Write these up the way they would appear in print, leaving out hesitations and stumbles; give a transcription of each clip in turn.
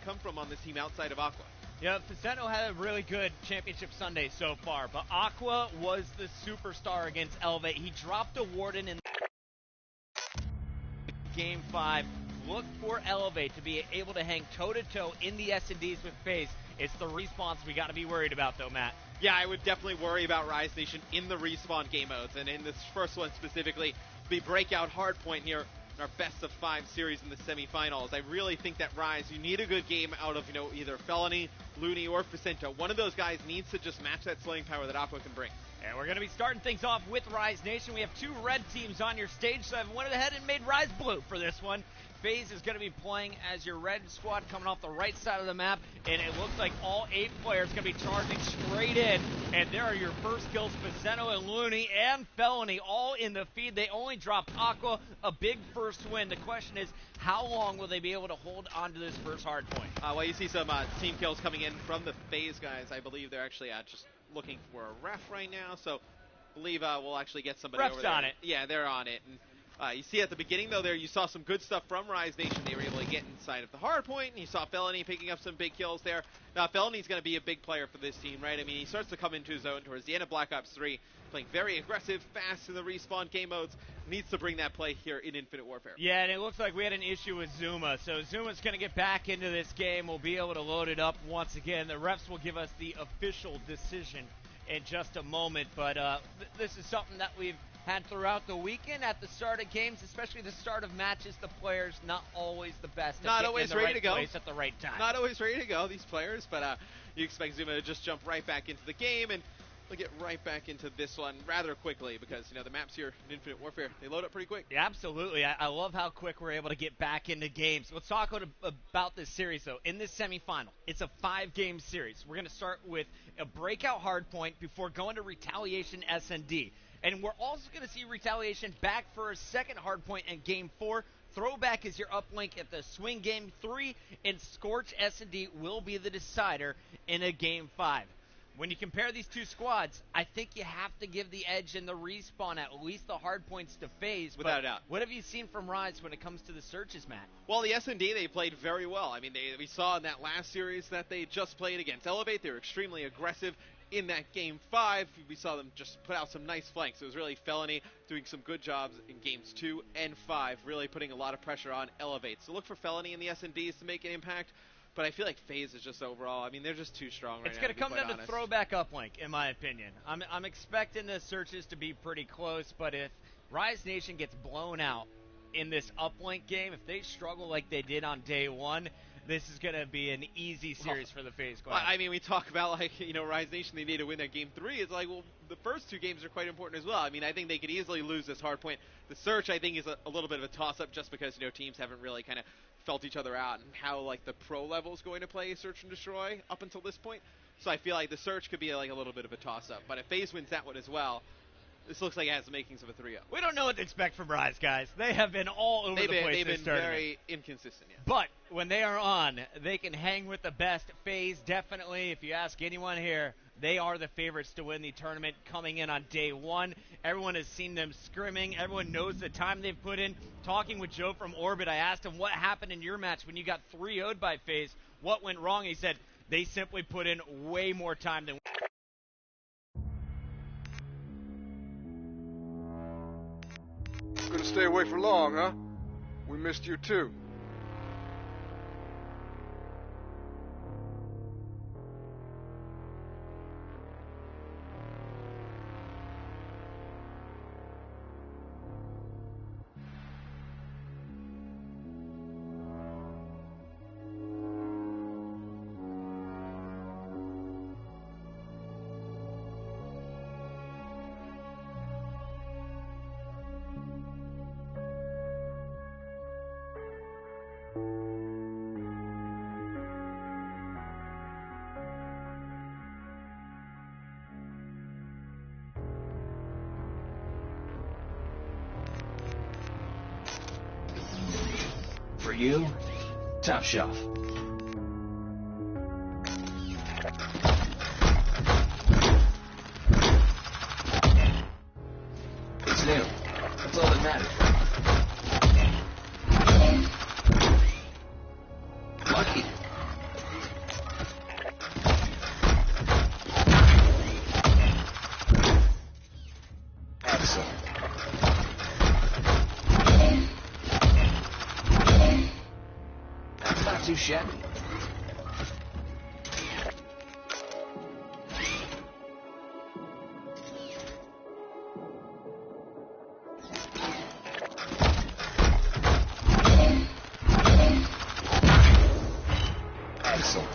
come from on this team outside of Aqua. Yeah, Facetto had a really good championship Sunday so far, but Aqua was the superstar against Elevate. He dropped a Warden in Game 5. Look for Elevate to be able to hang toe-to-toe in the S&Ds with FaZe. It's the response we got to be worried about, though, Matt. Yeah, I would definitely worry about Rise Nation in the respawn game modes, and in this first one specifically, the breakout hardpoint here in our best-of-5 series in the semifinals. I really think that Rise, you need a good game out of, either Felony, Looney, or Facetto. One of those guys needs to just match that slaying power that Aqua can bring. And we're going to be starting things off with Rise Nation. We have two red teams on your stage, so I've went ahead and made Rise blue for this one. FaZe is going to be playing as your red squad coming off the right side of the map, and it looks like all 8 players going to be charging straight in. And there are your first kills, Facetto and Looney and Felony, all in the feed. They only dropped Aqua, a big first win. The question is, how long will they be able to hold on to this first hard point? Well, you see some team kills coming in from the FaZe guys. I believe they're actually just looking for a ref right now, so I believe we'll actually get somebody Ref's over there. on it. Yeah, they're on it. And you see at the beginning, though, there you saw some good stuff from Rise Nation. They were able to get inside of the hard point, and you saw Felony picking up some big kills there. Now, Felony's going to be a big player for this team, right? I mean, he starts to come into his own towards the end of Black Ops 3, playing very aggressive, fast in the respawn game modes. Needs to bring that play here in Infinite Warfare. Yeah, and it looks like we had an issue with Zuma. So Zuma's going to get back into this game. We'll be able to load it up once again. The refs will give us the official decision in just a moment, but this is something that we've had throughout the weekend at the start of games, especially the start of matches. The players not always the best. Not always ready to go. Place at the right time. Not always ready to go, these players, but you expect Zuma to just jump right back into the game, and they'll get right back into this one rather quickly because, the maps here in Infinite Warfare, they load up pretty quick. Yeah, absolutely. I love how quick we're able to get back into games. Let's talk about this series, though. In this semifinal, it's a 5-game series. We're going to start with a breakout hardpoint before going to Retaliation S&D. And we're also going to see Retaliation back for a second hardpoint in Game 4. Throwback is your uplink at the Swing Game 3, and Scorch S&D will be the decider in a Game 5. When you compare these two squads, I think you have to give the edge in the respawn, at least the hard points to FaZe. Without a doubt. What have you seen from Rise when it comes to the searches, Matt? Well, the S&D, they played very well. I mean, we saw in that last series that they just played against Elevate. They were extremely aggressive. In that Game 5, we saw them just put out some nice flanks. It was really Felony doing some good jobs in Games 2 and 5, really putting a lot of pressure on Elevate. So look for Felony and the S&Ds to make an impact. But I feel like FaZe is just overall, I mean, they're just too strong right now. It's going to come down honest. to throwback uplink, in my opinion. I'm expecting the searches to be pretty close, but if Rise Nation gets blown out in this uplink game, if they struggle like they did on day 1, this is going to be an easy series for the FaZe squad. I mean, we talk about, Rise Nation, they need to win that Game 3. It's like, well, the first 2 games are quite important as well. I mean, I think they could easily lose this hard point. The search, I think, is a little bit of a toss-up just because, teams haven't really kind of felt each other out and how, the pro level is going to play Search and Destroy up until this point. So I feel like the search could be, a little bit of a toss-up. But if FaZe wins that one as well, this looks like it has the makings of a 3-0. We don't know what to expect from Rise, guys. They have been all over the place. They've been tournament. very inconsistent, yeah. But when they are on, they can hang with the best. FaZe, definitely, if you ask anyone here, they are the favorites to win the tournament coming in on day 1. Everyone has seen them scrimming. Everyone knows the time they've put in. Talking with Joe from Orbit, I asked him what happened in your match when you got 3-0'd by FaZe. What went wrong? He said they simply put in way more time than Gonna stay away for long, huh? We missed you too. For you, top shelf. It's new. That's all that matters. Lucky. shabby. Excellent.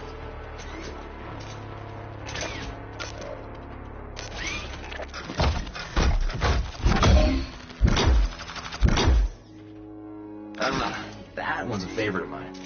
That one's a favorite of mine.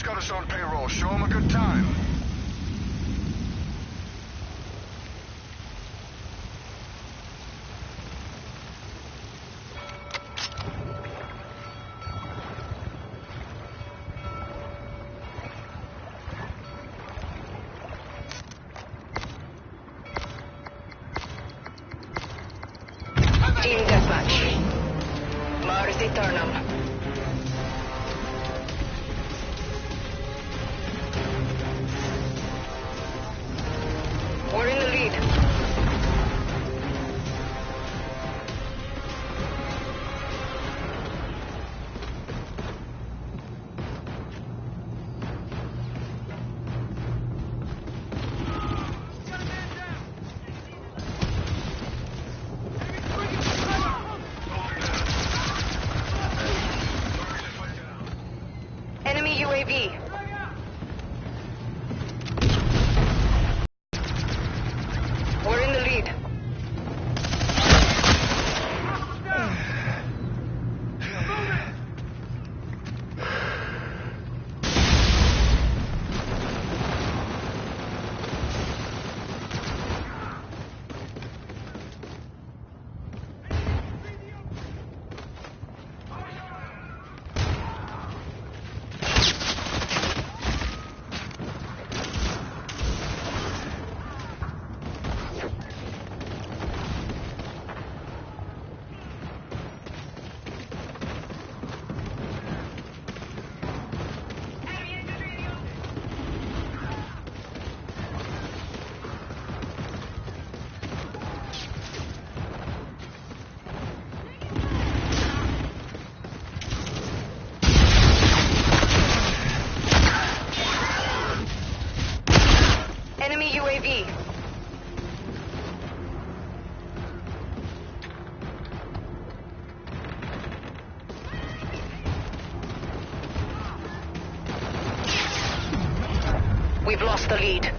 got us on payroll. Show him a good time. Team deathmatch. Mars Eternum. We're in the lead. Enemy UAV. We're in the lead. Enemy UAV. We've lost the lead.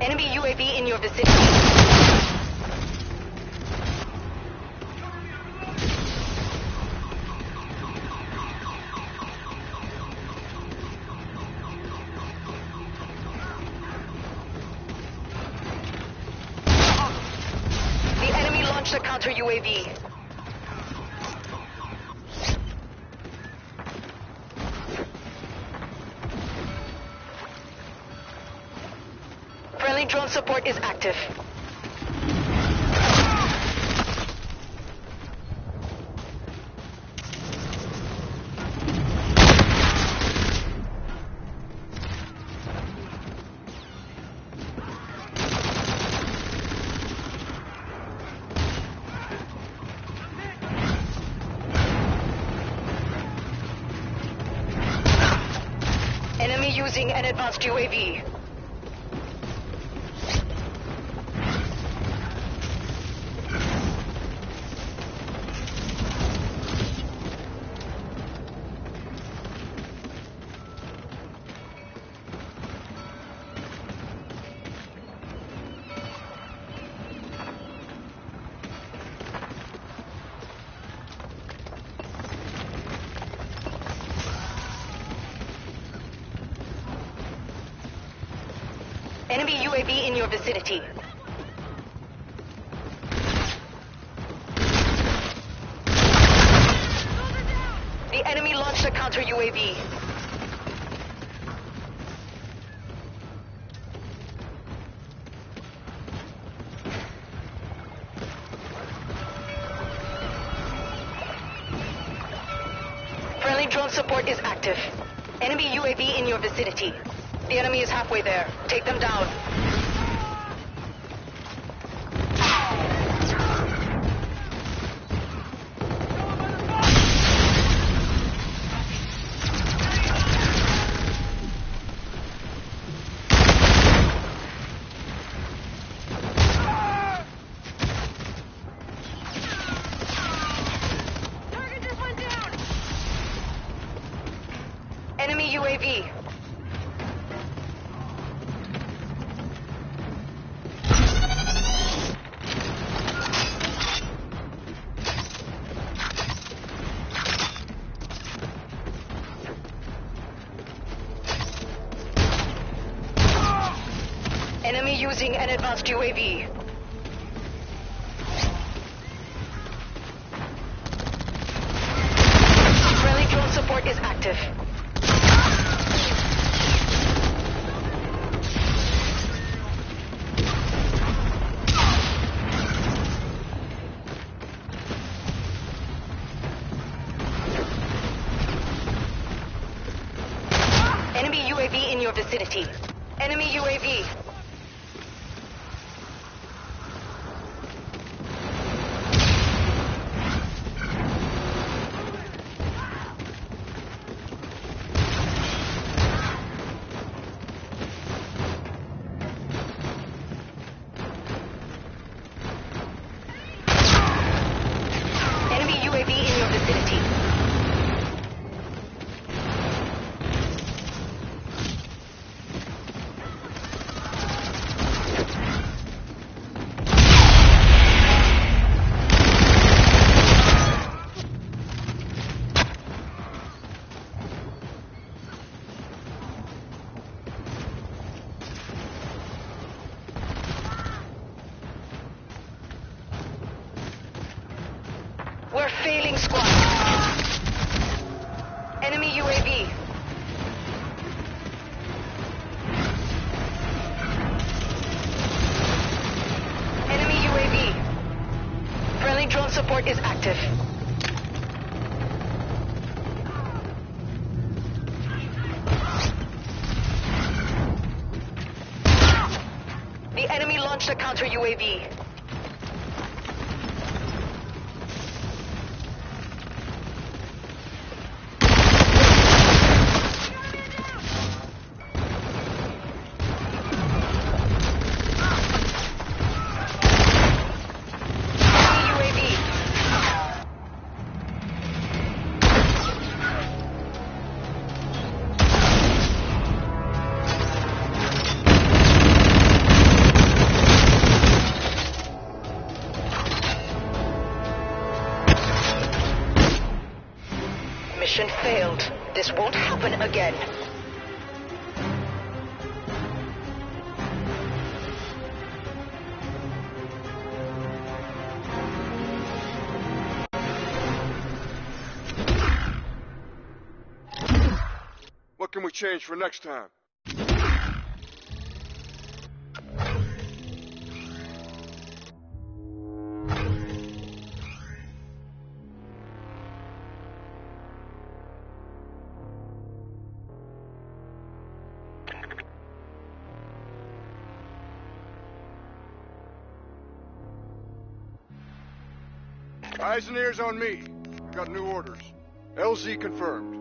Enemy UAV in your vicinity. The enemy launched a counter UAV. Friendly drone support is active. Enemy using an advanced UAV. Enemy UAV in your vicinity. The enemy launched a counter UAV. Friendly drone support is active. Enemy UAV in your vicinity. The enemy is halfway there. Take them down. Enemy UAV. using an advanced UAV. Friendly drone support is active. Enemy UAV in your vicinity. Enemy UAV. Enemy UAV in your vicinity. We're failing, squad. Enemy UAV. Enemy UAV. Friendly drone support is active. The enemy launched a counter UAV. Mission failed. This won't happen again. What can we change for next time? Eyes and ears on me. I got new orders. LZ confirmed.